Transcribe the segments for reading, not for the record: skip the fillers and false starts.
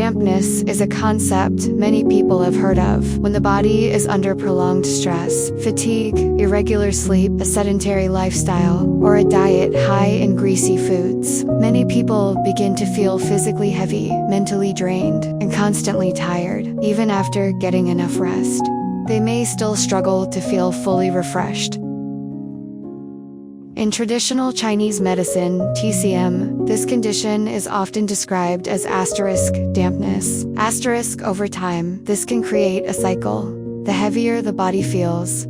Dampness is a concept many people have heard of when the body is under prolonged stress, fatigue, irregular sleep, a sedentary lifestyle, or a diet high in greasy foods. Many people begin to feel physically heavy, mentally drained, and constantly tired, even after getting enough rest. They may still struggle to feel fully refreshed. In traditional Chinese medicine, TCM, this condition is often described as dampness. Over time, this can create a cycle. The heavier the body feels.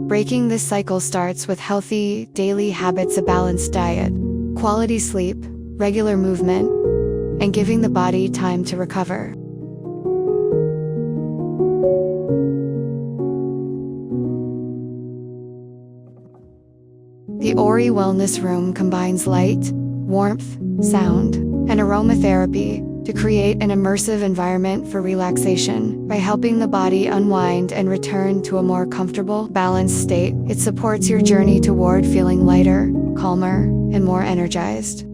Breaking this cycle starts with healthy, daily habits, a balanced diet, quality sleep, regular movement, and giving the body time to recover. The Aurae Wellness Room combines light, warmth, sound, and aromatherapy to create an immersive environment for relaxation. By helping the body unwind and return to a more comfortable, balanced state, it supports your journey toward feeling lighter, calmer, and more energized.